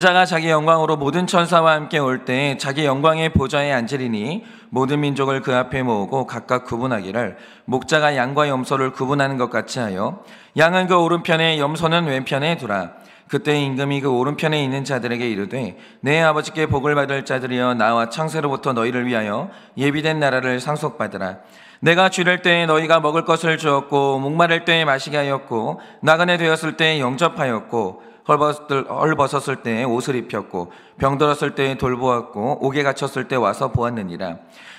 자가 자기 영광으로 모든 천사와 함께 올 때 자기 영광의 보좌에 앉으리니 모든 민족을 그 앞에 모으고 각각 구분하기를 목자가 양과 염소를 구분하는 것 같이 하여 양은 그 오른편에 염소는 왼편에 두라. 그때 임금이 그 오른편에 있는 자들에게 이르되 내 아버지께 복을 받을 자들이여 나와 창세로부터 너희를 위하여 예비된 나라를 상속받으라. 내가 주릴 때에 너희가 먹을 것을 주었고 목마를 때에 마시게 하였고 나그네 되었을 때에 영접하였고 헐벗었을 때에 옷을 입혔고 병들었을 때에 돌보았고 옥에 갇혔을 때 와서 보았느니라.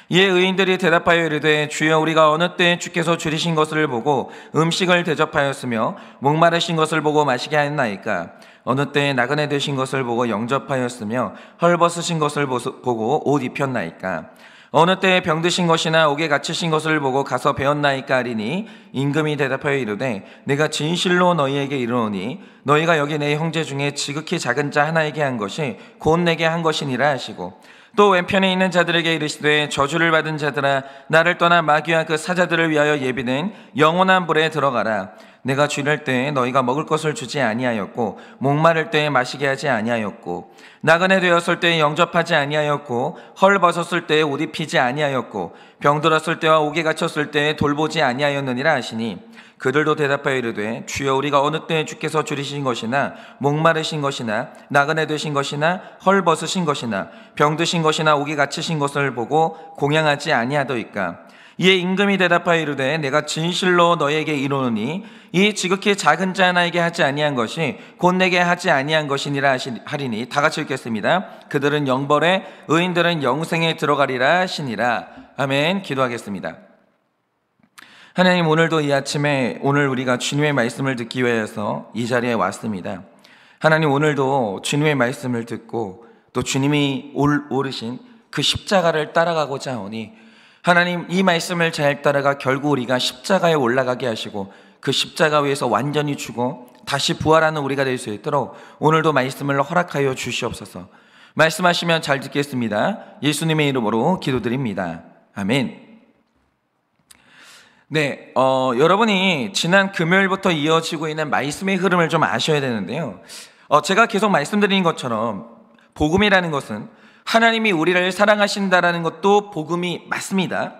이에 의인들이 대답하여 이르되 주여 우리가 어느 때에 주께서 줄이신 것을 보고 음식을 대접하였으며 목마르신 것을 보고 마시게 하였나이까. 어느 때에 나그네 되신 것을 보고 영접하였으며 헐벗으신 것을 보고 옷 입혔나이까. 어느 때에 병드신 것이나 옥에 갇히신 것을 보고 가서 배웠나이까 하리니 임금이 대답하여 이르되 내가 진실로 너희에게 이르노니 너희가 여기 내 형제 중에 지극히 작은 자 하나에게 한 것이 곧 내게 한 것이니라 하시고 또 왼편에 있는 자들에게 이르시되 저주를 받은 자들아 나를 떠나 마귀와 그 사자들을 위하여 예비된 영원한 불에 들어가라. 내가 주릴 때에 너희가 먹을 것을 주지 아니하였고 목마를 때에 마시게 하지 아니하였고 나그네 되었을 때에 영접하지 아니하였고 헐벗었을 때에 옷 입히지 아니하였고 병들었을 때와 옥에 갇혔을 때에 돌보지 아니하였느니라 하시니 그들도 대답하여 이르되 주여 우리가 어느 때에 주께서 줄이신 것이나 목마르신 것이나 나그네 되신 것이나 헐벗으신 것이나 병드신 것이나 옥에 갇히신 것을 보고 공양하지 아니하더이까. 이에 임금이 대답하여 이르되 내가 진실로 너희에게 이르노니 이 지극히 작은 자 하나에게 하지 아니한 것이 곧 내게 하지 아니한 것이니라 하리니 다 같이 읽겠습니다. 그들은 영벌에 의인들은 영생에 들어가리라 하시니라. 아멘. 기도하겠습니다. 하나님, 오늘도 이 아침에 오늘 우리가 주님의 말씀을 듣기 위해서 이 자리에 왔습니다. 하나님, 오늘도 주님의 말씀을 듣고 또 주님이 오르신 그 십자가를 따라가고자 하오니 하나님, 이 말씀을 잘 따라가 결국 우리가 십자가에 올라가게 하시고 그 십자가 위에서 완전히 죽어 다시 부활하는 우리가 될 수 있도록 오늘도 말씀을 허락하여 주시옵소서. 말씀하시면 잘 듣겠습니다. 예수님의 이름으로 기도드립니다. 아멘. 네, 여러분이 지난 금요일부터 이어지고 있는 말씀의 흐름을 좀 아셔야 되는데요. 제가 계속 말씀드린 것처럼 복음이라는 것은 하나님이 우리를 사랑하신다라는 것도 복음이 맞습니다.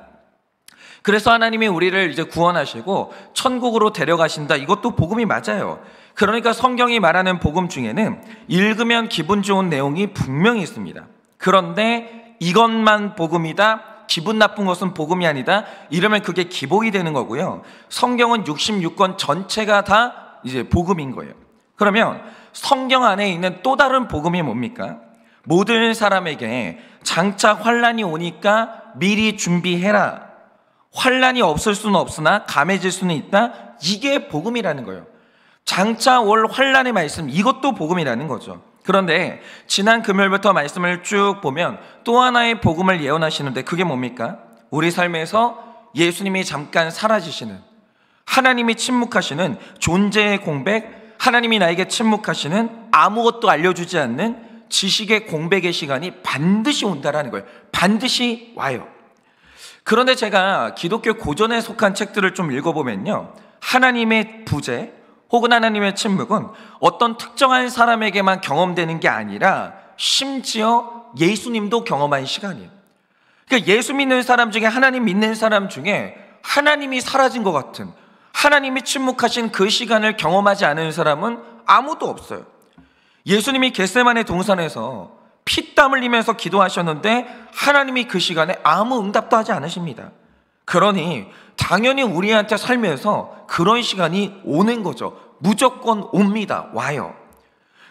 그래서 하나님이 우리를 이제 구원하시고 천국으로 데려가신다, 이것도 복음이 맞아요. 그러니까 성경이 말하는 복음 중에는 읽으면 기분 좋은 내용이 분명히 있습니다. 그런데 이것만 복음이다, 기분 나쁜 것은 복음이 아니다, 이러면 그게 기복이 되는 거고요. 성경은 66권 전체가 다 이제 복음인 거예요. 그러면 성경 안에 있는 또 다른 복음이 뭡니까? 모든 사람에게 장차 환난이 오니까 미리 준비해라. 환난이 없을 수는 없으나 감해질 수는 있다. 이게 복음이라는 거예요. 장차 올 환난의 말씀, 이것도 복음이라는 거죠. 그런데 지난 금요일부터 말씀을 쭉 보면 또 하나의 복음을 예언하시는데 그게 뭡니까? 우리 삶에서 예수님이 잠깐 사라지시는, 하나님이 침묵하시는 존재의 공백, 하나님이 나에게 침묵하시는 아무것도 알려주지 않는 지식의 공백의 시간이 반드시 온다라는 거예요. 반드시 와요. 그런데 제가 기독교 고전에 속한 책들을 좀 읽어보면요, 하나님의 부재 혹은 하나님의 침묵은 어떤 특정한 사람에게만 경험되는 게 아니라 심지어 예수님도 경험한 시간이에요. 그러니까 예수 믿는 사람 중에, 하나님 믿는 사람 중에 하나님이 사라진 것 같은, 하나님이 침묵하신 그 시간을 경험하지 않은 사람은 아무도 없어요. 예수님이 겟세마네 동산에서 피땀 흘리면서 기도하셨는데 하나님이 그 시간에 아무 응답도 하지 않으십니다. 그러니 당연히 우리한테 살면서 그런 시간이 오는 거죠. 무조건 옵니다. 와요.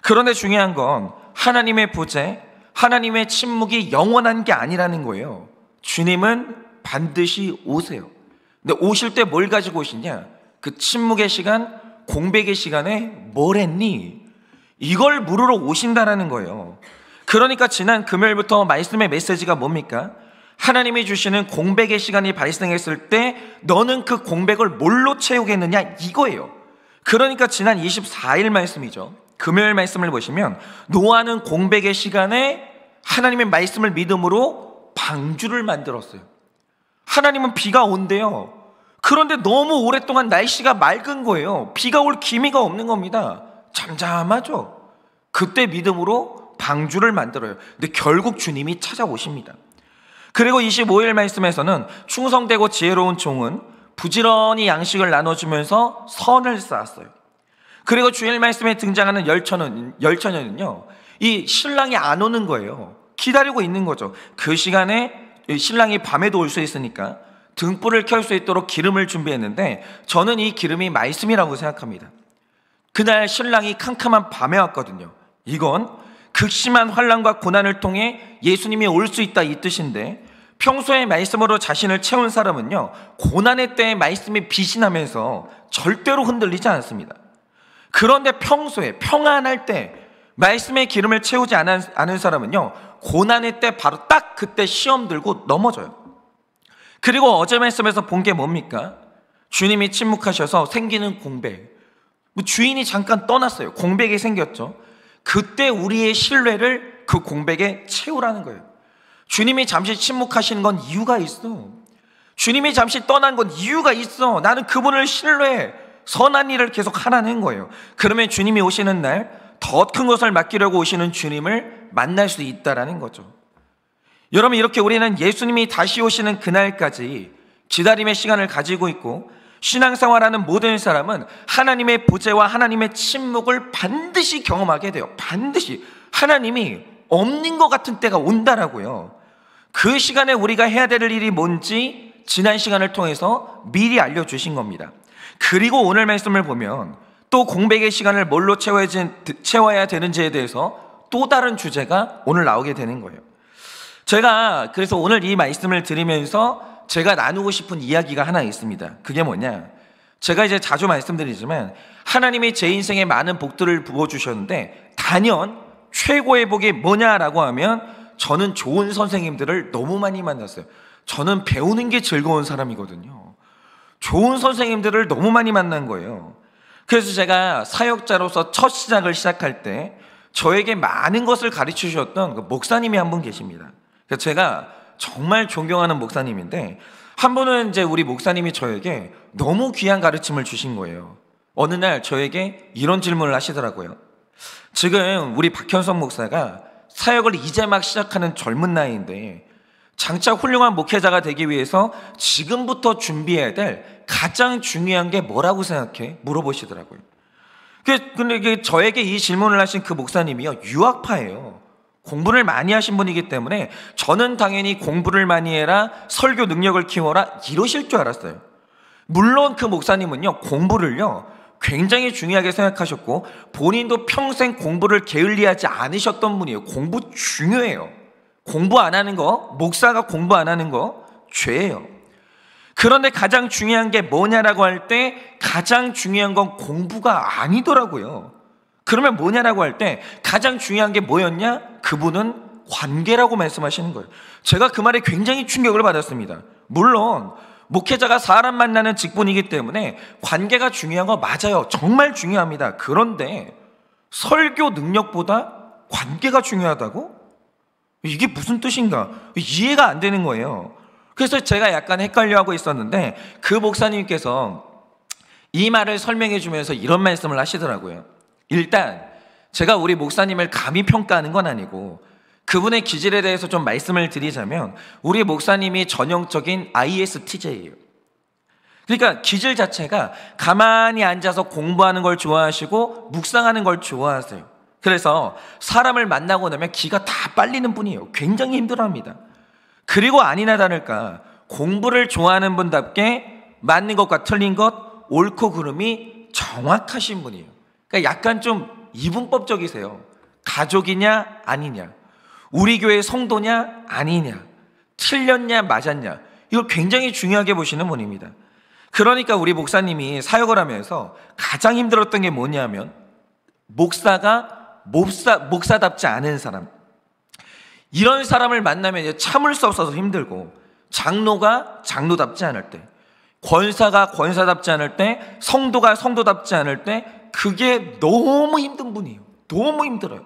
그런데 중요한 건 하나님의 부재, 하나님의 침묵이 영원한 게 아니라는 거예요. 주님은 반드시 오세요. 근데 오실 때 뭘 가지고 오시냐? 그 침묵의 시간, 공백의 시간에 뭘 했니? 이걸 물으러 오신다라는 거예요. 그러니까 지난 금요일부터 말씀의 메시지가 뭡니까? 하나님이 주시는 공백의 시간이 발생했을 때 너는 그 공백을 뭘로 채우겠느냐, 이거예요. 그러니까 지난 24일 말씀이죠. 금요일 말씀을 보시면 노아는 공백의 시간에 하나님의 말씀을 믿음으로 방주를 만들었어요. 하나님은 비가 온대요. 그런데 너무 오랫동안 날씨가 맑은 거예요. 비가 올 기미가 없는 겁니다. 잠잠하죠. 그때 믿음으로 방주를 만들어요. 근데 결국 주님이 찾아오십니다. 그리고 25일 말씀에서는 충성되고 지혜로운 종은 부지런히 양식을 나눠주면서 선을 쌓았어요. 그리고 주일 말씀에 등장하는 열처녀는요, 이 신랑이 안 오는 거예요. 기다리고 있는 거죠. 그 시간에 신랑이 밤에도 올 수 있으니까 등불을 켤 수 있도록 기름을 준비했는데, 저는 이 기름이 말씀이라고 생각합니다. 그날 신랑이 캄캄한 밤에 왔거든요. 이건 극심한 환난과 고난을 통해 예수님이 올 수 있다, 이 뜻인데, 평소에 말씀으로 자신을 채운 사람은요, 고난의 때에 말씀이 빛이 나면서 절대로 흔들리지 않습니다. 그런데 평소에 평안할 때 말씀의 기름을 채우지 않은 사람은요, 고난의 때 바로 딱 그때 시험 들고 넘어져요. 그리고 어제 말씀에서 본 게 뭡니까? 주님이 침묵하셔서 생기는 공백. 주인이 잠깐 떠났어요. 공백이 생겼죠. 그때 우리의 신뢰를 그 공백에 채우라는 거예요. 주님이 잠시 침묵하시는 건 이유가 있어. 주님이 잠시 떠난 건 이유가 있어. 나는 그분을 신뢰해. 선한 일을 계속 하라는 거예요. 그러면 주님이 오시는 날 더 큰 것을 맡기려고 오시는 주님을 만날 수 있다라는 거죠. 여러분, 이렇게 우리는 예수님이 다시 오시는 그날까지 기다림의 시간을 가지고 있고, 신앙생활하는 모든 사람은 하나님의 보좌와 하나님의 침묵을 반드시 경험하게 돼요. 반드시. 하나님이 없는 것 같은 때가 온다라고요. 그 시간에 우리가 해야 될 일이 뭔지 지난 시간을 통해서 미리 알려주신 겁니다. 그리고 오늘 말씀을 보면 또 공백의 시간을 뭘로 채워야 되는지에 대해서 또 다른 주제가 오늘 나오게 되는 거예요. 제가 그래서 오늘 이 말씀을 드리면서 제가 나누고 싶은 이야기가 하나 있습니다. 그게 뭐냐? 제가 이제 자주 말씀드리지만 하나님이 제 인생에 많은 복들을 부어주셨는데 단연 최고의 복이 뭐냐라고 하면 저는 좋은 선생님들을 너무 많이 만났어요. 저는 배우는 게 즐거운 사람이거든요. 좋은 선생님들을 너무 많이 만난 거예요. 그래서 제가 사역자로서 첫 시작을 시작할 때 저에게 많은 것을 가르쳐 주셨던 그 목사님이 한 분 계십니다. 그래서 제가 정말 존경하는 목사님인데, 한 분은 이제 우리 목사님이 저에게 너무 귀한 가르침을 주신 거예요. 어느 날 저에게 이런 질문을 하시더라고요. 지금 우리 박현성 목사가 사역을 이제 막 시작하는 젊은 나이인데 장차 훌륭한 목회자가 되기 위해서 지금부터 준비해야 될 가장 중요한 게 뭐라고 생각해? 물어보시더라고요. 근데 저에게 이 질문을 하신 그 목사님이요, 유학파예요. 공부를 많이 하신 분이기 때문에 저는 당연히 공부를 많이 해라, 설교 능력을 키워라, 이러실 줄 알았어요. 물론 그 목사님은요, 공부를요 굉장히 중요하게 생각하셨고 본인도 평생 공부를 게을리하지 않으셨던 분이에요. 공부 중요해요. 공부 안 하는 거, 목사가 공부 안 하는 거 죄예요. 그런데 가장 중요한 게 뭐냐라고 할 때 가장 중요한 건 공부가 아니더라고요. 그러면 뭐냐라고 할 때 가장 중요한 게 뭐였냐? 그분은 관계라고 말씀하시는 거예요. 제가 그 말에 굉장히 충격을 받았습니다. 물론 목회자가 사람 만나는 직분이기 때문에 관계가 중요한 거 맞아요. 정말 중요합니다. 그런데 설교 능력보다 관계가 중요하다고? 이게 무슨 뜻인가? 이해가 안 되는 거예요. 그래서 제가 약간 헷갈려하고 있었는데 그 목사님께서 이 말을 설명해 주면서 이런 말씀을 하시더라고요. 일단 제가 우리 목사님을 감히 평가하는 건 아니고 그분의 기질에 대해서 좀 말씀을 드리자면 우리 목사님이 전형적인 ISTJ예요. 그러니까 기질 자체가 가만히 앉아서 공부하는 걸 좋아하시고 묵상하는 걸 좋아하세요. 그래서 사람을 만나고 나면 기가 다 빨리는 분이에요. 굉장히 힘들어합니다. 그리고 아니나 다를까 공부를 좋아하는 분답게 맞는 것과 틀린 것, 옳고 그름이 정확하신 분이에요. 그러니까 약간 좀 이분법적이세요. 가족이냐 아니냐, 우리 교회 성도냐 아니냐, 틀렸냐 맞았냐, 이걸 굉장히 중요하게 보시는 분입니다. 그러니까 우리 목사님이 사역을 하면서 가장 힘들었던 게 뭐냐면 목사가 목사답지 않은 사람, 이런 사람을 만나면 참을 수 없어서 힘들고, 장로가 장로답지 않을 때, 권사가 권사답지 않을 때, 성도가 성도답지 않을 때, 그게 너무 힘든 분이에요. 너무 힘들어요.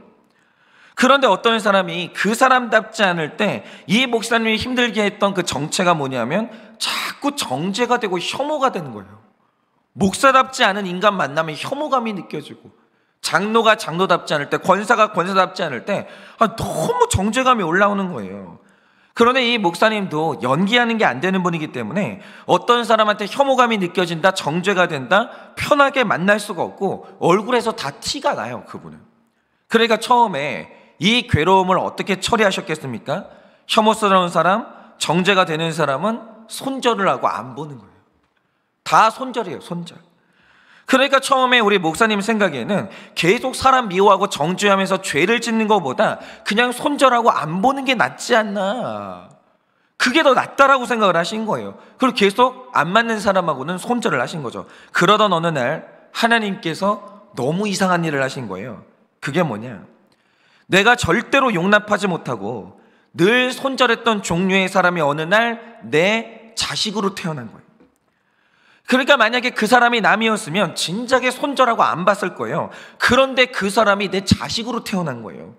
그런데 어떤 사람이 그 사람답지 않을 때 이 목사님이 힘들게 했던 그 정체가 뭐냐면 자꾸 정죄가 되고 혐오가 되는 거예요. 목사답지 않은 인간 만나면 혐오감이 느껴지고 장로가 장로답지 않을 때, 권사가 권사답지 않을 때 너무 정죄감이 올라오는 거예요. 그런데 이 목사님도 연기하는 게 안 되는 분이기 때문에 어떤 사람한테 혐오감이 느껴진다, 정죄가 된다, 편하게 만날 수가 없고 얼굴에서 다 티가 나요, 그분은. 그러니까 처음에 이 괴로움을 어떻게 처리하셨겠습니까? 혐오스러운 사람, 정죄가 되는 사람은 손절을 하고 안 보는 거예요. 다 손절이에요, 손절. 그러니까 처음에 우리 목사님 생각에는 계속 사람 미워하고 정죄하면서 죄를 짓는 것보다 그냥 손절하고 안 보는 게 낫지 않나, 그게 더 낫다라고 생각을 하신 거예요. 그리고 계속 안 맞는 사람하고는 손절을 하신 거죠. 그러던 어느 날 하나님께서 너무 이상한 일을 하신 거예요. 그게 뭐냐, 내가 절대로 용납하지 못하고 늘 손절했던 종류의 사람이 어느 날 내 자식으로 태어난 거예요. 그러니까 만약에 그 사람이 남이었으면 진작에 손절하고 안 봤을 거예요. 그런데 그 사람이 내 자식으로 태어난 거예요.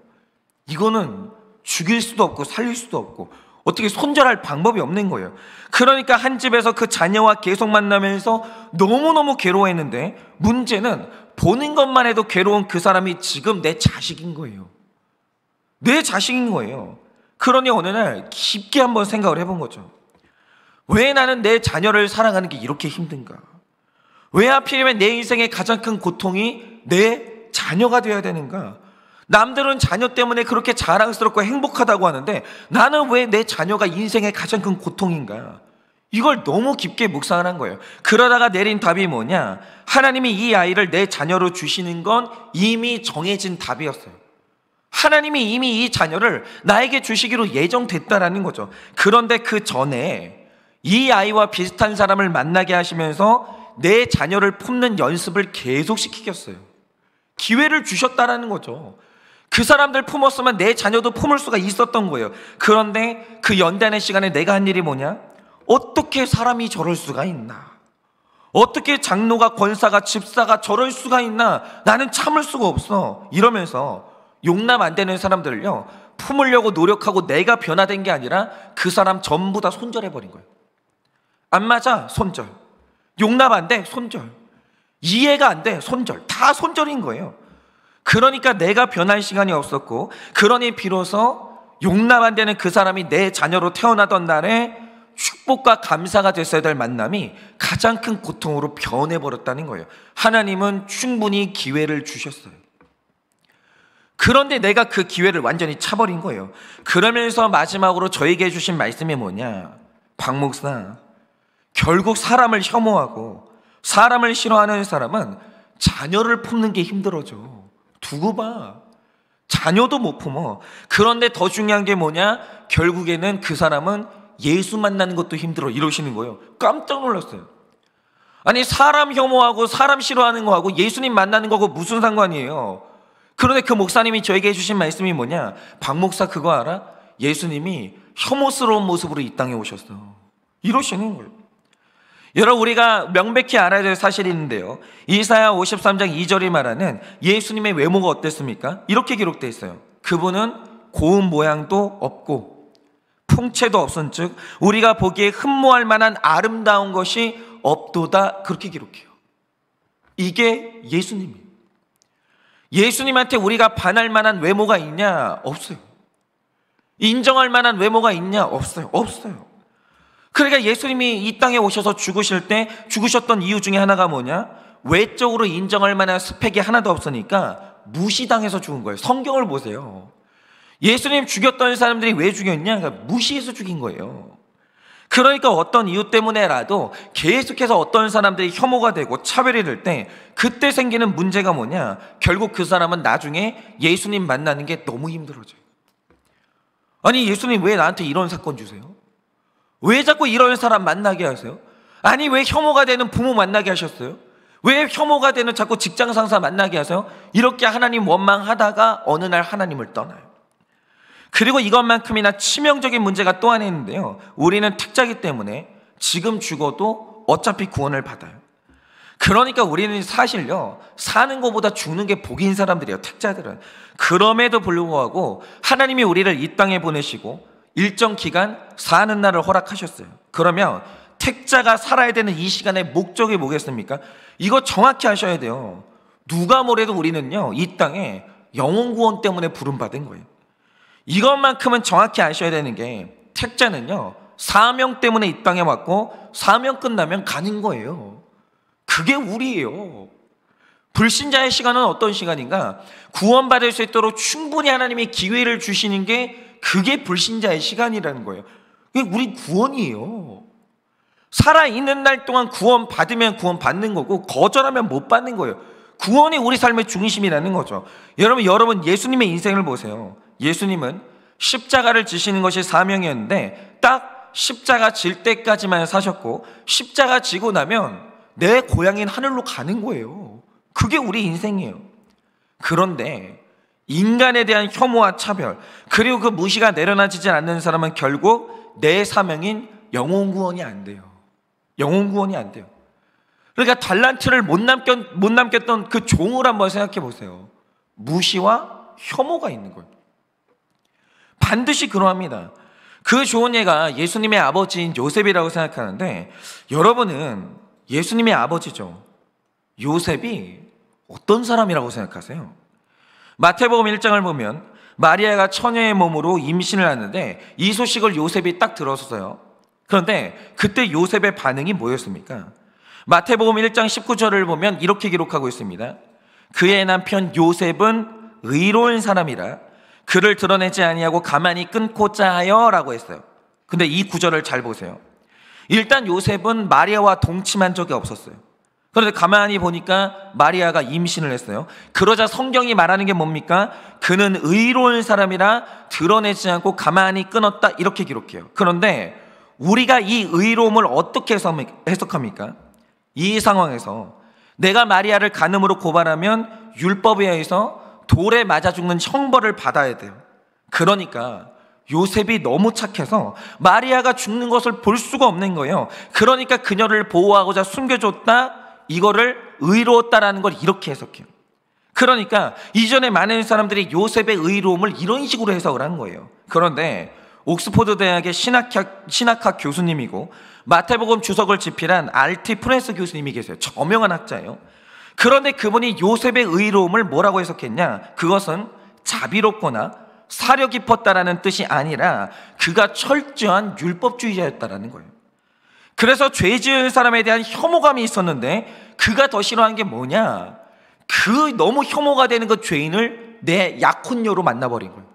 이거는 죽일 수도 없고 살릴 수도 없고 어떻게 손절할 방법이 없는 거예요. 그러니까 한 집에서 그 자녀와 계속 만나면서 너무너무 괴로워했는데, 문제는 보는 것만 해도 괴로운 그 사람이 지금 내 자식인 거예요. 내 자식인 거예요. 그러니 어느 날 깊게 한번 생각을 해본 거죠. 왜 나는 내 자녀를 사랑하는 게 이렇게 힘든가? 왜 하필이면 내 인생의 가장 큰 고통이 내 자녀가 되어야 되는가? 남들은 자녀 때문에 그렇게 자랑스럽고 행복하다고 하는데 나는 왜 내 자녀가 인생의 가장 큰 고통인가? 이걸 너무 깊게 묵상을 한 거예요. 그러다가 내린 답이 뭐냐, 하나님이 이 아이를 내 자녀로 주시는 건 이미 정해진 답이었어요. 하나님이 이미 이 자녀를 나에게 주시기로 예정됐다라는 거죠. 그런데 그 전에 이 아이와 비슷한 사람을 만나게 하시면서 내 자녀를 품는 연습을 계속 시키겠어요. 기회를 주셨다라는 거죠. 그 사람들 품었으면 내 자녀도 품을 수가 있었던 거예요. 그런데 그 연단의 시간에 내가 한 일이 뭐냐, 어떻게 사람이 저럴 수가 있나, 어떻게 장로가 권사가 집사가 저럴 수가 있나, 나는 참을 수가 없어, 이러면서 용납 안 되는 사람들을요 품으려고 노력하고 내가 변화된 게 아니라 그 사람 전부 다 손절해버린 거예요. 안 맞아, 손절. 용납 안 돼, 손절. 이해가 안 돼, 손절. 다 손절인 거예요. 그러니까 내가 변할 시간이 없었고, 그러니 비로소 용납 안 되는 그 사람이 내 자녀로 태어나던 날에 축복과 감사가 됐어야 될 만남이 가장 큰 고통으로 변해버렸다는 거예요. 하나님은 충분히 기회를 주셨어요. 그런데 내가 그 기회를 완전히 차버린 거예요. 그러면서 마지막으로 저에게 해주신 말씀이 뭐냐, 박 목사, 결국 사람을 혐오하고 사람을 싫어하는 사람은 자녀를 품는 게 힘들어져. 두고 봐, 자녀도 못 품어. 그런데 더 중요한 게 뭐냐, 결국에는 그 사람은 예수 만나는 것도 힘들어, 이러시는 거예요. 깜짝 놀랐어요. 아니, 사람 혐오하고 사람 싫어하는 거하고 예수님 만나는 거하고 무슨 상관이에요? 그런데 그 목사님이 저에게 해주신 말씀이 뭐냐, 박 목사 그거 알아? 예수님이 혐오스러운 모습으로 이 땅에 오셨어, 이러시는 거예요. 여러분, 우리가 명백히 알아야 될 사실이 있는데요, 이사야 53장 2절이 말하는 예수님의 외모가 어땠습니까? 이렇게 기록되어 있어요. 그분은 고운 모양도 없고 풍채도 없은 즉 우리가 보기에 흠모할 만한 아름다운 것이 없도다, 그렇게 기록해요. 이게 예수님이에요. 예수님한테 우리가 반할 만한 외모가 있냐? 없어요. 인정할 만한 외모가 있냐? 없어요. 없어요. 그러니까 예수님이 이 땅에 오셔서 죽으실 때 죽으셨던 이유 중에 하나가 뭐냐, 외적으로 인정할 만한 스펙이 하나도 없으니까 무시당해서 죽은 거예요. 성경을 보세요. 예수님 죽였던 사람들이 왜 죽였냐, 그러니까 무시해서 죽인 거예요. 그러니까 어떤 이유 때문에라도 계속해서 어떤 사람들이 혐오가 되고 차별이 될 때 그때 생기는 문제가 뭐냐, 결국 그 사람은 나중에 예수님 만나는 게 너무 힘들어져요. 아니, 예수님 왜 나한테 이런 사건 주세요? 왜 자꾸 이런 사람 만나게 하세요? 아니, 왜 혐오가 되는 부모 만나게 하셨어요? 왜 혐오가 되는 자꾸 직장 상사 만나게 하세요? 이렇게 하나님 원망하다가 어느 날 하나님을 떠나요. 그리고 이것만큼이나 치명적인 문제가 또 하나 있는데요, 우리는 택자이기 때문에 지금 죽어도 어차피 구원을 받아요. 그러니까 우리는 사실요, 사는 것보다 죽는 게 복인 사람들이에요, 택자들은. 그럼에도 불구하고 하나님이 우리를 이 땅에 보내시고 일정 기간 사는 날을 허락하셨어요. 그러면 택자가 살아야 되는 이 시간의 목적이 뭐겠습니까? 이거 정확히 하셔야 돼요. 누가 뭐래도 우리는요, 이 땅에 영혼 구원 때문에 부름받은 거예요. 이것만큼은 정확히 아셔야 되는 게, 택자는요, 사명 때문에 이 땅에 왔고 사명 끝나면 가는 거예요. 그게 우리예요. 불신자의 시간은 어떤 시간인가? 구원받을 수 있도록 충분히 하나님이 기회를 주시는 게, 그게 불신자의 시간이라는 거예요. 그게 우리 구원이에요. 살아있는 날 동안 구원 받으면 구원 받는 거고, 거절하면 못 받는 거예요. 구원이 우리 삶의 중심이라는 거죠. 여러분 예수님의 인생을 보세요. 예수님은 십자가를 지시는 것이 사명이었는데 딱 십자가 질 때까지만 사셨고, 십자가 지고 나면 내 고향인 하늘로 가는 거예요. 그게 우리 인생이에요. 그런데 인간에 대한 혐오와 차별, 그리고 그 무시가 내려놔지지 않는 사람은 결국 내 사명인 영혼 구원이 안 돼요. 영혼 구원이 안 돼요. 그러니까 달란트를 못 남겼던 그 종을 한번 생각해 보세요. 무시와 혐오가 있는 거예요. 반드시 그러합니다. 그 좋은 예가 예수님의 아버지인 요셉이라고 생각하는데, 여러분은 예수님의 아버지죠. 요셉이 어떤 사람이라고 생각하세요? 마태복음 1장을 보면 마리아가 처녀의 몸으로 임신을 하는데, 이 소식을 요셉이 딱 들었어요. 그런데 그때 요셉의 반응이 뭐였습니까? 마태복음 1장 19절을 보면 이렇게 기록하고 있습니다. 그의 남편 요셉은 의로운 사람이라 그를 드러내지 아니하고 가만히 끊고자 하여 라고 했어요. 근데 이 구절을 잘 보세요. 일단 요셉은 마리아와 동침한 적이 없었어요. 그런데 가만히 보니까 마리아가 임신을 했어요. 그러자 성경이 말하는 게 뭡니까? 그는 의로운 사람이라 드러내지 않고 가만히 끊었다, 이렇게 기록해요. 그런데 우리가 이 의로움을 어떻게 해석합니까? 이 상황에서 내가 마리아를 간음으로 고발하면 율법에 의해서 돌에 맞아 죽는 형벌을 받아야 돼요. 그러니까 요셉이 너무 착해서 마리아가 죽는 것을 볼 수가 없는 거예요. 그러니까 그녀를 보호하고자 숨겨줬다, 이거를 의로웠다라는 걸 이렇게 해석해요. 그러니까 이전에 많은 사람들이 요셉의 의로움을 이런 식으로 해석을 한 거예요. 그런데 옥스포드 대학의 신학학 교수님이고 마태복음 주석을 집필한 알티 프레스 교수님이 계세요. 저명한 학자예요. 그런데 그분이 요셉의 의로움을 뭐라고 해석했냐? 그것은 자비롭거나 사려 깊었다라는 뜻이 아니라 그가 철저한 율법주의자였다라는 거예요. 그래서 죄 지은 사람에 대한 혐오감이 있었는데, 그가 더 싫어한 게 뭐냐? 그 너무 혐오가 되는 그 죄인을 내 약혼녀로 만나버린 거예요.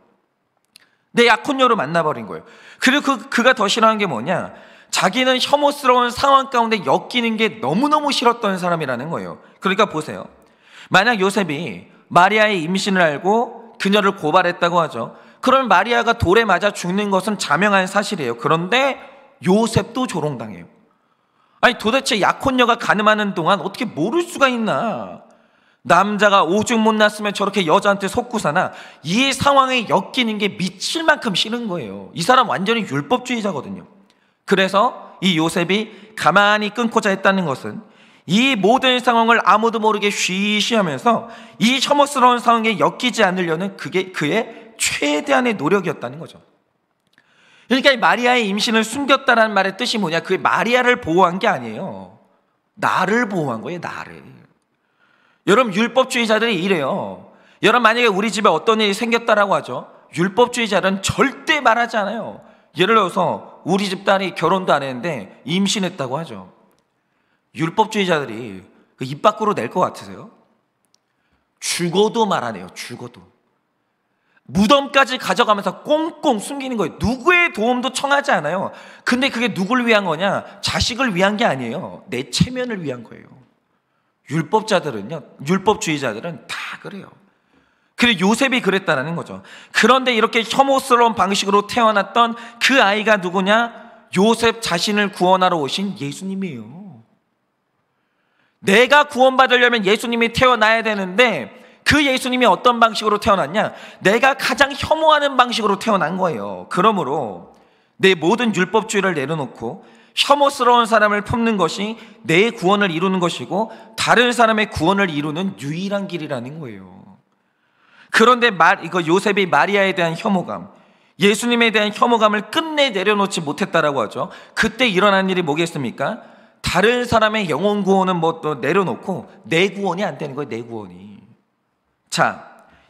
내 약혼녀로 만나버린 거예요. 그리고 그가 더 싫어한 게 뭐냐? 자기는 혐오스러운 상황 가운데 엮이는 게 너무너무 싫었던 사람이라는 거예요. 그러니까 보세요. 만약 요셉이 마리아의 임신을 알고 그녀를 고발했다고 하죠. 그러면 마리아가 돌에 맞아 죽는 것은 자명한 사실이에요. 그런데 요셉도 조롱당해요. 아니 도대체 약혼녀가 간음하는 동안 어떻게 모를 수가 있나? 남자가 오죽 못났으면 저렇게 여자한테 속고 사나? 이 상황에 엮이는 게 미칠 만큼 싫은 거예요. 이 사람 완전히 율법주의자거든요. 그래서 이 요셉이 가만히 끊고자 했다는 것은 이 모든 상황을 아무도 모르게 쉬쉬하면서 이 혐오스러운 상황에 엮이지 않으려는 그게 그의 최대한의 노력이었다는 거죠. 그러니까 이 마리아의 임신을 숨겼다는 말의 뜻이 뭐냐? 그게 마리아를 보호한 게 아니에요. 나를 보호한 거예요, 나를. 여러분, 율법주의자들이 이래요. 여러분, 만약에 우리 집에 어떤 일이 생겼다라고 하죠. 율법주의자들은 절대 말하지 않아요. 예를 들어서 우리 집 딸이 결혼도 안 했는데 임신했다고 하죠. 율법주의자들이 그 입 밖으로 낼 것 같으세요? 죽어도 말 안 해요. 죽어도. 무덤까지 가져가면서 꽁꽁 숨기는 거예요. 누구의 도움도 청하지 않아요. 근데 그게 누굴 위한 거냐? 자식을 위한 게 아니에요. 내 체면을 위한 거예요. 율법주의자들은 다 그래요. 그리고 요셉이 그랬다는 거죠. 그런데 이렇게 혐오스러운 방식으로 태어났던 그 아이가 누구냐? 요셉 자신을 구원하러 오신 예수님이에요. 내가 구원받으려면 예수님이 태어나야 되는데, 그 예수님이 어떤 방식으로 태어났냐? 내가 가장 혐오하는 방식으로 태어난 거예요. 그러므로 내 모든 율법주의를 내려놓고 혐오스러운 사람을 품는 것이 내 구원을 이루는 것이고, 다른 사람의 구원을 이루는 유일한 길이라는 거예요. 그런데 요셉이 마리아에 대한 혐오감, 예수님에 대한 혐오감을 끝내 내려놓지 못했다라고 하죠. 그때 일어난 일이 뭐겠습니까? 다른 사람의 영혼 구원은 뭐 또 내려놓고 내 구원이 안 되는 거예요. 내 구원이. 자,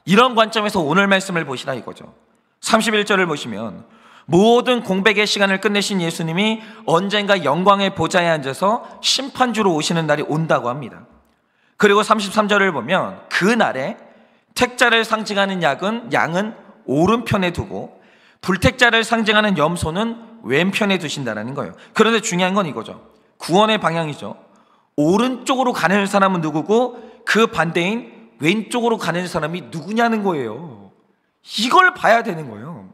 이런 관점에서 오늘 말씀을 보시라 이거죠. 31절을 보시면 모든 공백의 시간을 끝내신 예수님이 언젠가 영광의 보좌에 앉아서 심판주로 오시는 날이 온다고 합니다. 그리고 33절을 보면 그 날에 택자를 상징하는 양은 오른편에 두고 불택자를 상징하는 염소는 왼편에 두신다는 거예요. 그런데 중요한 건 이거죠. 구원의 방향이죠. 오른쪽으로 가는 사람은 누구고 그 반대인 왼쪽으로 가는 사람이 누구냐는 거예요. 이걸 봐야 되는 거예요.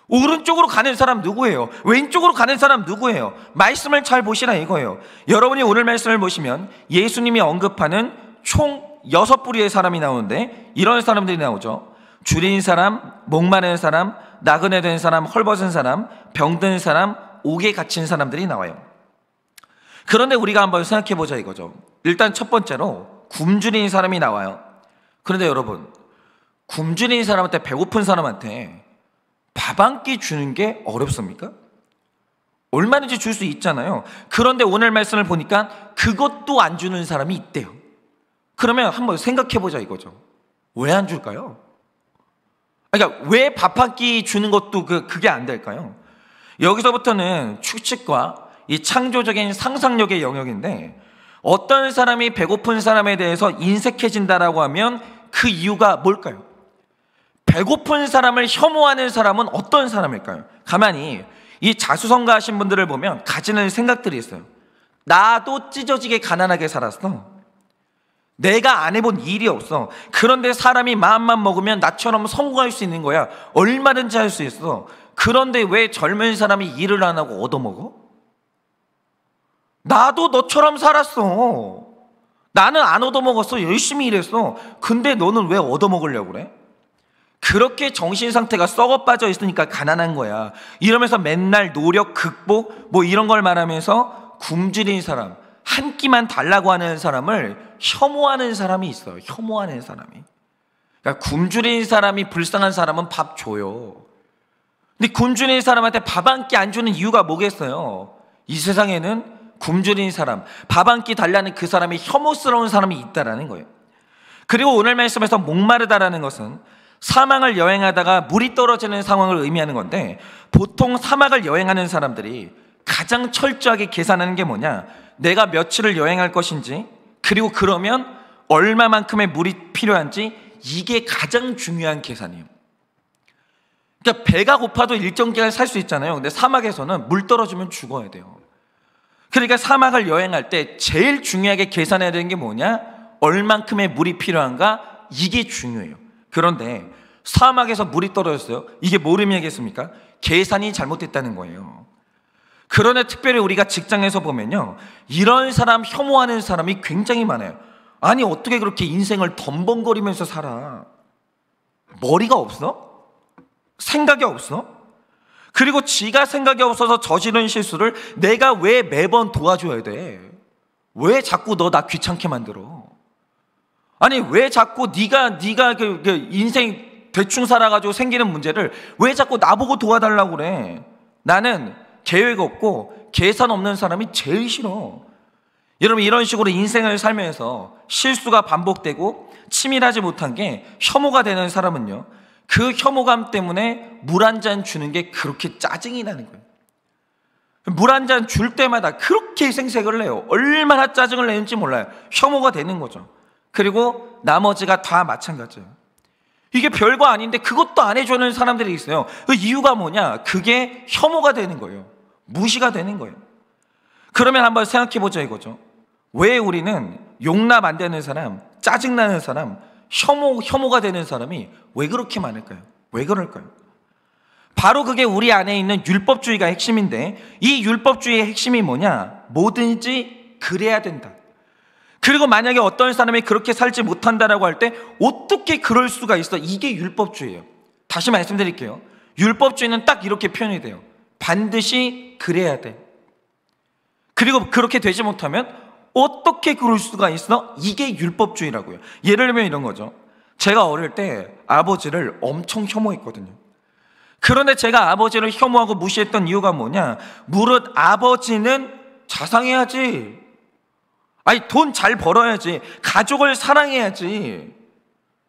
오른쪽으로 가는 사람 누구예요? 왼쪽으로 가는 사람 누구예요? 말씀을 잘 보시라 이거예요. 여러분이 오늘 말씀을 보시면 예수님이 언급하는 총 6부류의 사람이 나오는데 이런 사람들이 나오죠. 줄인 사람, 목마른 사람, 나그네 된 사람, 헐벗은 사람, 병든 사람, 옥에 갇힌 사람들이 나와요. 그런데 우리가 한번 생각해 보자 이거죠. 일단 첫 번째로 굶주린 사람이 나와요. 그런데 여러분, 굶주린 사람한테, 배고픈 사람한테 밥 한 끼 주는 게 어렵습니까? 얼마든지 줄 수 있잖아요. 그런데 오늘 말씀을 보니까 그것도 안 주는 사람이 있대요. 그러면 한번 생각해 보자 이거죠. 왜 안 줄까요? 그러니까 왜 밥 한 끼 주는 것도 그게 안 될까요? 여기서부터는 추측과 이 창조적인 상상력의 영역인데, 어떤 사람이 배고픈 사람에 대해서 인색해진다라고 하면 그 이유가 뭘까요? 배고픈 사람을 혐오하는 사람은 어떤 사람일까요? 가만히 이 자수성가하신 분들을 보면 가지는 생각들이 있어요. 나도 찢어지게 가난하게 살았어. 내가 안 해본 일이 없어. 그런데 사람이 마음만 먹으면 나처럼 성공할 수 있는 거야. 얼마든지 할 수 있어. 그런데 왜 젊은 사람이 일을 안 하고 얻어먹어? 나도 너처럼 살았어. 나는 안 얻어먹었어. 열심히 일했어. 근데 너는 왜 얻어먹으려고 그래? 그렇게 정신 상태가 썩어 빠져 있으니까 가난한 거야. 이러면서 맨날 노력, 극복 뭐 이런 걸 말하면서 굶주린 사람, 한 끼만 달라고 하는 사람을 혐오하는 사람이 있어요. 혐오하는 사람이. 그러니까 굶주린 사람이 불쌍한 사람은 밥 줘요. 근데 굶주린 사람한테 밥 한 끼 안 주는 이유가 뭐겠어요? 이 세상에는 굶주린 사람, 밥 한 끼 달라는 그 사람이 혐오스러운 사람이 있다라는 거예요. 그리고 오늘 말씀에서 목마르다라는 것은 사막을 여행하다가 물이 떨어지는 상황을 의미하는 건데, 보통 사막을 여행하는 사람들이 가장 철저하게 계산하는 게 뭐냐? 내가 며칠을 여행할 것인지, 그리고 그러면 얼마만큼의 물이 필요한지, 이게 가장 중요한 계산이에요. 그러니까 배가 고파도 일정 기간 살 수 있잖아요. 근데 사막에서는 물 떨어지면 죽어야 돼요. 그러니까 사막을 여행할 때 제일 중요하게 계산해야 되는 게 뭐냐? 얼만큼의 물이 필요한가? 이게 중요해요. 그런데 사막에서 물이 떨어졌어요. 이게 뭘 의미하겠습니까? 계산이 잘못됐다는 거예요. 그런데 특별히 우리가 직장에서 보면요, 이런 사람 혐오하는 사람이 굉장히 많아요. 아니 어떻게 그렇게 인생을 덤벙거리면서 살아? 머리가 없어? 생각이 없어? 그리고 지가 생각이 없어서 저지른 실수를 내가 왜 매번 도와줘야 돼? 왜 자꾸 너 나 귀찮게 만들어? 아니 왜 자꾸 네가 그 인생 대충 살아가지고 생기는 문제를 왜 자꾸 나보고 도와달라고 그래? 나는 계획 없고 계산 없는 사람이 제일 싫어. 여러분, 이런 식으로 인생을 살면서 실수가 반복되고 치밀하지 못한 게 혐오가 되는 사람은요, 그 혐오감 때문에 물 한 잔 주는 게 그렇게 짜증이 나는 거예요. 물 한 잔 줄 때마다 그렇게 생색을 내요. 얼마나 짜증을 내는지 몰라요. 혐오가 되는 거죠. 그리고 나머지가 다 마찬가지예요. 이게 별거 아닌데 그것도 안 해주는 사람들이 있어요. 그 이유가 뭐냐? 그게 혐오가 되는 거예요. 무시가 되는 거예요. 그러면 한번 생각해 보자 이거죠. 왜 우리는 용납 안 되는 사람, 짜증나는 사람, 혐오가 되는 사람이 왜 그렇게 많을까요? 왜 그럴까요? 바로 그게 우리 안에 있는 율법주의가 핵심인데, 이 율법주의의 핵심이 뭐냐? 뭐든지 그래야 된다. 그리고 만약에 어떤 사람이 그렇게 살지 못한다라고 할 때 어떻게 그럴 수가 있어? 이게 율법주의예요. 다시 말씀드릴게요. 율법주의는 딱 이렇게 표현이 돼요. 반드시 그래야 돼. 그리고 그렇게 되지 못하면 어떻게 그럴 수가 있어? 이게 율법주의라고요. 예를 들면 이런 거죠. 제가 어릴 때 아버지를 엄청 혐오했거든요. 그런데 제가 아버지를 혐오하고 무시했던 이유가 뭐냐? 무릇 아버지는 자상해야지. 아니 돈 잘 벌어야지. 가족을 사랑해야지.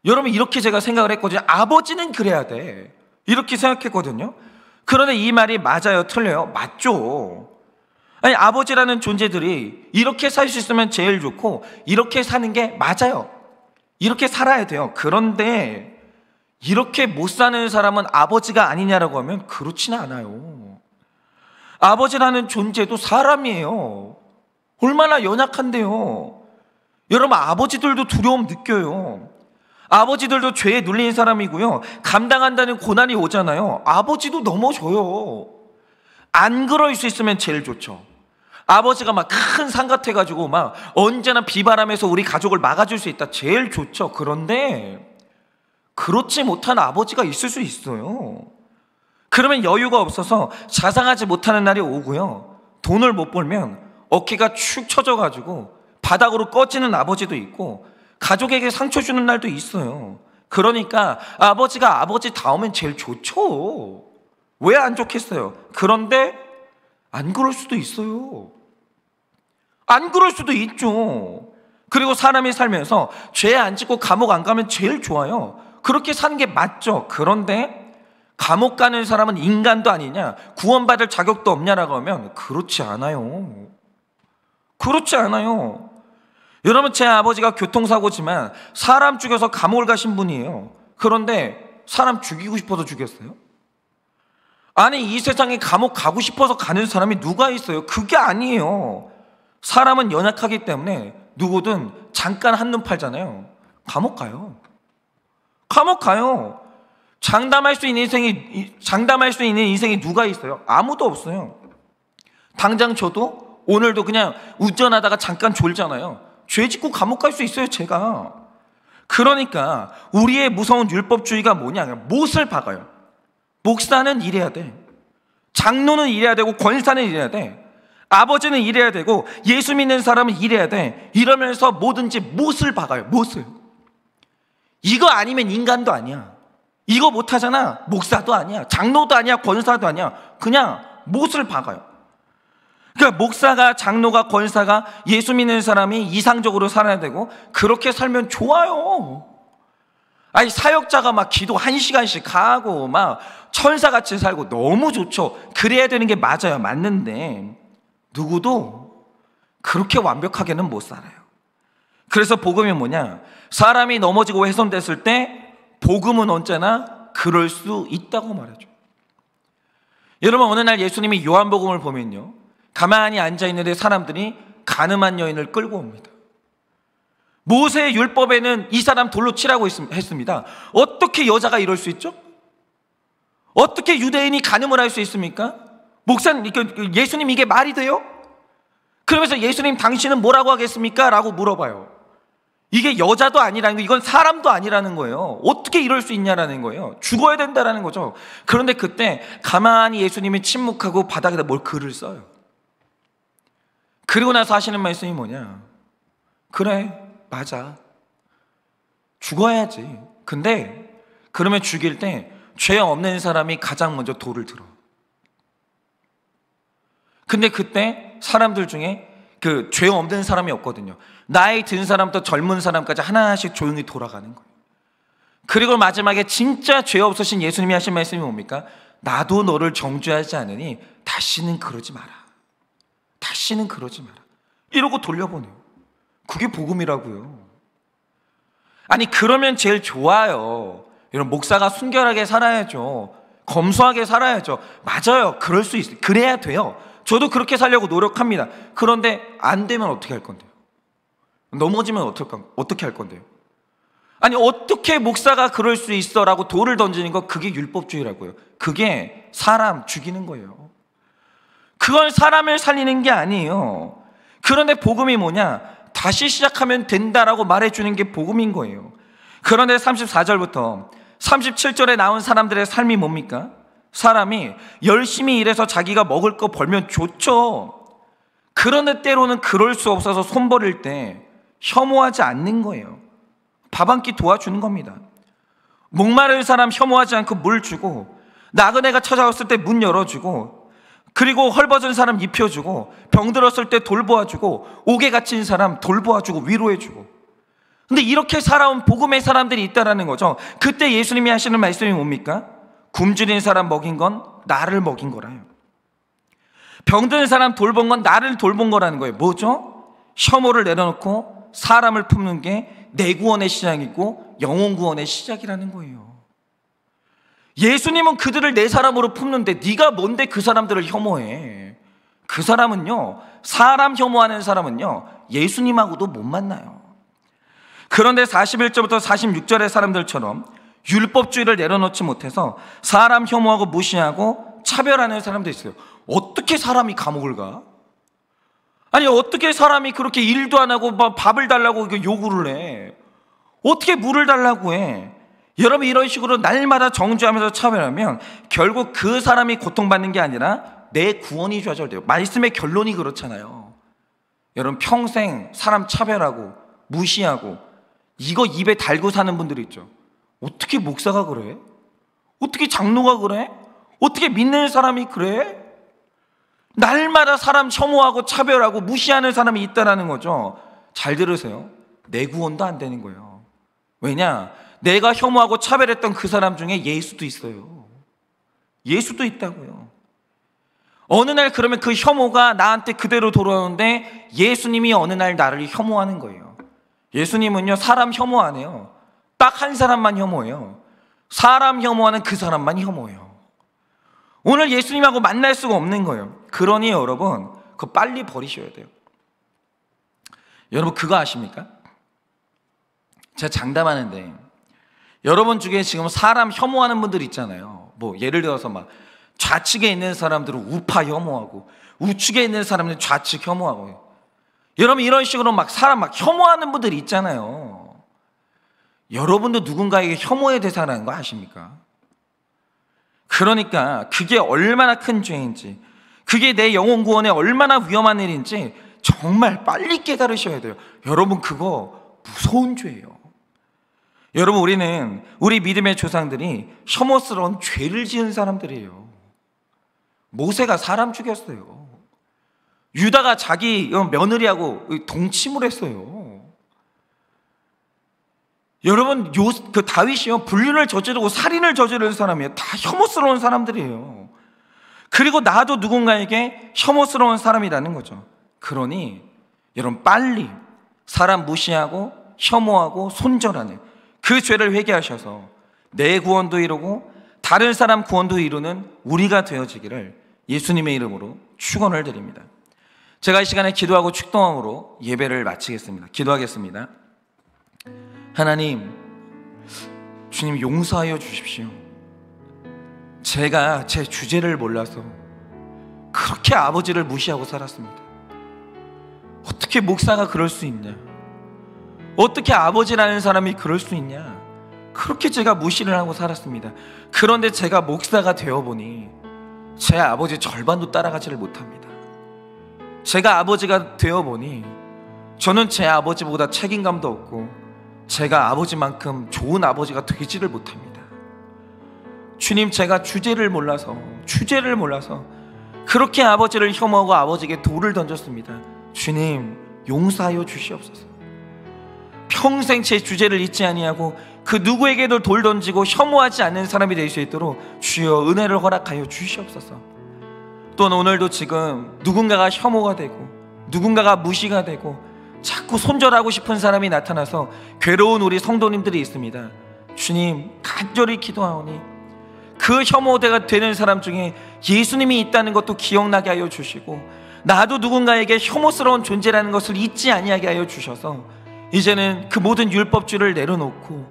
여러분, 이렇게 제가 생각을 했거든요. 아버지는 그래야 돼, 이렇게 생각했거든요. 그런데 이 말이 맞아요, 틀려요? 맞죠. 아니, 아버지라는 존재들이 이렇게 살 수 있으면 제일 좋고 이렇게 사는 게 맞아요. 이렇게 살아야 돼요. 그런데 이렇게 못 사는 사람은 아버지가 아니냐라고 하면 그렇지는 않아요. 아버지라는 존재도 사람이에요. 얼마나 연약한데요. 여러분, 아버지들도 두려움 느껴요. 아버지들도 죄에 눌린 사람이고요. 감당한다는 고난이 오잖아요. 아버지도 넘어져요. 안 그럴 수 있으면 제일 좋죠. 아버지가 막 큰 산 같아가지고 막 언제나 비바람에서 우리 가족을 막아줄 수 있다, 제일 좋죠. 그런데 그렇지 못한 아버지가 있을 수 있어요. 그러면 여유가 없어서 자상하지 못하는 날이 오고요. 돈을 못 벌면 어깨가 축 처져가지고 바닥으로 꺼지는 아버지도 있고 가족에게 상처 주는 날도 있어요. 그러니까 아버지가 아버지다우면 제일 좋죠. 왜 안 좋겠어요? 그런데 안 그럴 수도 있어요. 안 그럴 수도 있죠. 그리고 사람이 살면서 죄 안 짓고 감옥 안 가면 제일 좋아요. 그렇게 사는 게 맞죠. 그런데 감옥 가는 사람은 인간도 아니냐, 구원받을 자격도 없냐라고 하면 그렇지 않아요. 그렇지 않아요. 여러분, 제 아버지가 교통사고지만 사람 죽여서 감옥을 가신 분이에요. 그런데 사람 죽이고 싶어서 죽였어요? 아니, 이 세상에 감옥 가고 싶어서 가는 사람이 누가 있어요? 그게 아니에요. 사람은 연약하기 때문에 누구든 잠깐 한눈 팔잖아요. 감옥 가요. 감옥 가요. 장담할 수 있는 인생이 누가 있어요? 아무도 없어요. 당장 저도 오늘도 그냥 운전하다가 잠깐 졸잖아요. 죄 짓고 감옥 갈 수 있어요, 제가. 그러니까 우리의 무서운 율법주의가 뭐냐, 못을 박아요. 목사는 일해야 돼, 장로는 일해야 되고, 권사는 일해야 돼, 아버지는 일해야 되고, 예수 믿는 사람은 일해야 돼. 이러면서 뭐든지 못을 박아요. 못을. 이거 아니면 인간도 아니야. 이거 못하잖아, 목사도 아니야, 장로도 아니야, 권사도 아니야. 그냥 못을 박아요. 그러니까 목사가, 장로가, 권사가, 예수 믿는 사람이 이상적으로 살아야 되고, 그렇게 살면 좋아요. 아니, 사역자가 막 기도 1시간씩 하고 막 천사같이 살고 너무 좋죠. 그래야 되는 게 맞아요. 맞는데 누구도 그렇게 완벽하게는 못 살아요. 그래서 복음이 뭐냐, 사람이 넘어지고 훼손됐을 때 복음은 언제나 그럴 수 있다고 말하죠. 여러분, 어느 날 예수님이 요한복음을 보면요, 가만히 앉아있는데 사람들이 가늠한 여인을 끌고 옵니다. 모세의 율법에는 이 사람 돌로 치라고 했습니다. 어떻게 여자가 이럴 수 있죠? 어떻게 유대인이 간음을 할 수 있습니까? 목사님, 예수님, 이게 말이 돼요? 그러면서 예수님, 당신은 뭐라고 하겠습니까? 라고 물어봐요. 이게 여자도 아니라는 거, 이건 사람도 아니라는 거예요. 어떻게 이럴 수 있냐라는 거예요. 죽어야 된다라는 거죠. 그런데 그때 가만히 예수님이 침묵하고 바닥에다 뭘 글을 써요. 그리고 나서 하시는 말씀이 뭐냐, 그래, 맞아, 죽어야지. 근데 그러면 죽일 때 죄 없는 사람이 가장 먼저 돌을 들어. 근데 그때 사람들 중에 그 죄 없는 사람이 없거든요. 나이 든 사람부터 젊은 사람까지 하나씩 조용히 돌아가는 거예요. 그리고 마지막에 진짜 죄 없으신 예수님이 하신 말씀이 뭡니까? 나도 너를 정죄하지 않으니 다시는 그러지 마라. 다시는 그러지 마라. 이러고 돌려보내요. 그게 복음이라고요. 아니, 그러면 제일 좋아요. 이런 목사가 순결하게 살아야죠. 검소하게 살아야죠. 맞아요. 그럴 수 있어요. 그래야 돼요. 저도 그렇게 살려고 노력합니다. 그런데 안 되면 어떻게 할 건데요? 넘어지면 어떻게 할 건데요? 아니, 어떻게 목사가 그럴 수 있어? 라고 돌을 던지는 거, 그게 율법주의라고요. 그게 사람 죽이는 거예요. 그건 사람을 살리는 게 아니에요. 그런데 복음이 뭐냐? 다시 시작하면 된다라고 말해주는 게 복음인 거예요. 그런데 34절부터 37절에 나온 사람들의 삶이 뭡니까? 사람이 열심히 일해서 자기가 먹을 거 벌면 좋죠. 그런데 때로는 그럴 수 없어서 손 버릴 때 혐오하지 않는 거예요. 밥 한 끼 도와주는 겁니다. 목마른 사람 혐오하지 않고 물 주고, 나그네가 찾아왔을 때 문 열어주고, 그리고 헐벗은 사람 입혀주고, 병들었을 때 돌보아주고, 옥에 갇힌 사람 돌보아주고 위로해주고, 근데 이렇게 살아온 복음의 사람들이 있다라는 거죠. 그때 예수님이 하시는 말씀이 뭡니까? 굶주린 사람 먹인 건 나를 먹인 거라요. 병든 사람 돌본 건 나를 돌본 거라는 거예요. 뭐죠? 혐오를 내려놓고 사람을 품는 게 내 구원의 시작이고 영혼 구원의 시작이라는 거예요. 예수님은 그들을 내 사람으로 품는데 네가 뭔데 그 사람들을 혐오해? 그 사람은요, 사람 혐오하는 사람은요, 예수님하고도 못 만나요. 그런데 41절부터 46절의 사람들처럼 율법주의를 내려놓지 못해서 사람 혐오하고 무시하고 차별하는 사람도 있어요. 어떻게 사람이 감옥을 가? 아니, 어떻게 사람이 그렇게 일도 안 하고 밥을 달라고 요구를 해? 어떻게 물을 달라고 해? 여러분, 이런 식으로 날마다 정죄하면서 차별하면 결국 그 사람이 고통받는 게 아니라 내 구원이 좌절돼요. 말씀의 결론이 그렇잖아요. 여러분, 평생 사람 차별하고 무시하고 이거 입에 달고 사는 분들이 있죠. 어떻게 목사가 그래? 어떻게 장로가 그래? 어떻게 믿는 사람이 그래? 날마다 사람 혐오하고 차별하고 무시하는 사람이 있다는 거죠. 잘 들으세요. 내 구원도 안 되는 거예요. 왜냐? 내가 혐오하고 차별했던 그 사람 중에 예수도 있어요. 예수도 있다고요. 어느 날 그러면 그 혐오가 나한테 그대로 돌아오는데 예수님이 어느 날 나를 혐오하는 거예요. 예수님은요, 사람 혐오 안 해요. 딱 한 사람만 혐오해요. 사람 혐오하는 그 사람만 혐오해요. 오늘 예수님하고 만날 수가 없는 거예요. 그러니 여러분, 그거 빨리 버리셔야 돼요. 여러분, 그거 아십니까? 제가 장담하는데 여러분 중에 지금 사람 혐오하는 분들 있잖아요. 뭐 예를 들어서 막 좌측에 있는 사람들은 우파 혐오하고 우측에 있는 사람들은 좌측 혐오하고, 여러분 이런 식으로 막 사람 막 혐오하는 분들이 있잖아요. 여러분도 누군가에게 혐오의 대상이라는 거 아십니까? 그러니까 그게 얼마나 큰 죄인지, 그게 내 영혼 구원에 얼마나 위험한 일인지 정말 빨리 깨달으셔야 돼요. 여러분, 그거 무서운 죄예요. 여러분, 우리는 우리 믿음의 조상들이 혐오스러운 죄를 지은 사람들이에요. 모세가 사람 죽였어요. 유다가 자기 며느리하고 동침을 했어요. 여러분, 그 다윗이요, 불륜을 저지르고 살인을 저지르는 사람이에요. 다 혐오스러운 사람들이에요. 그리고 나도 누군가에게 혐오스러운 사람이라는 거죠. 그러니 여러분, 빨리 사람 무시하고 혐오하고 손절하는 그 죄를 회개하셔서 내 구원도 이루고 다른 사람 구원도 이루는 우리가 되어지기를 예수님의 이름으로 축원을 드립니다. 제가 이 시간에 기도하고 축동함으로 예배를 마치겠습니다. 기도하겠습니다. 하나님, 주님 용서하여 주십시오. 제가 제 주제를 몰라서 그렇게 아버지를 무시하고 살았습니다. 어떻게 목사가 그럴 수 있냐? 어떻게 아버지라는 사람이 그럴 수 있냐? 그렇게 제가 무시를 하고 살았습니다. 그런데 제가 목사가 되어보니 제 아버지 절반도 따라가지를 못합니다. 제가 아버지가 되어보니 저는 제 아버지보다 책임감도 없고 제가 아버지만큼 좋은 아버지가 되지를 못합니다. 주님, 제가 주제를 몰라서 그렇게 아버지를 혐오하고 아버지에게 돌을 던졌습니다. 주님, 용서하여 주시옵소서. 평생 제 주제를 잊지 아니하고 그 누구에게도 돌 던지고 혐오하지 않는 사람이 될 수 있도록 주여 은혜를 허락하여 주시옵소서. 또는 오늘도 지금 누군가가 혐오가 되고 누군가가 무시가 되고 자꾸 손절하고 싶은 사람이 나타나서 괴로운 우리 성도님들이 있습니다. 주님, 간절히 기도하오니 그 혐오대가 되는 사람 중에 예수님이 있다는 것도 기억나게 하여 주시고 나도 누군가에게 혐오스러운 존재라는 것을 잊지 아니하게 하여 주셔서 이제는 그 모든 율법주의를 내려놓고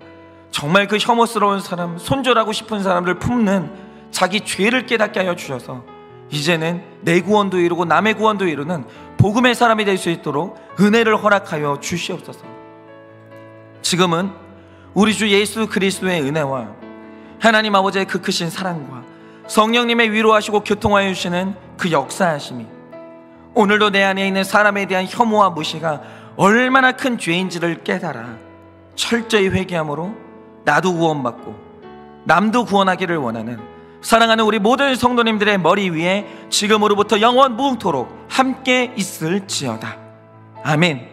정말 그 혐오스러운 사람, 손절하고 싶은 사람을 품는 자기 죄를 깨닫게 하여 주셔서 이제는 내 구원도 이루고 남의 구원도 이루는 복음의 사람이 될 수 있도록 은혜를 허락하여 주시옵소서. 지금은 우리 주 예수 그리스도의 은혜와 하나님 아버지의 그 크신 사랑과 성령님의 위로하시고 교통하여 주시는 그 역사하심이 오늘도 내 안에 있는 사람에 대한 혐오와 무시가 얼마나 큰 죄인지를 깨달아 철저히 회개함으로 나도 구원받고 남도 구원하기를 원하는 사랑하는 우리 모든 성도님들의 머리 위에 지금으로부터 영원 무궁토록 함께 있을지어다. 아멘.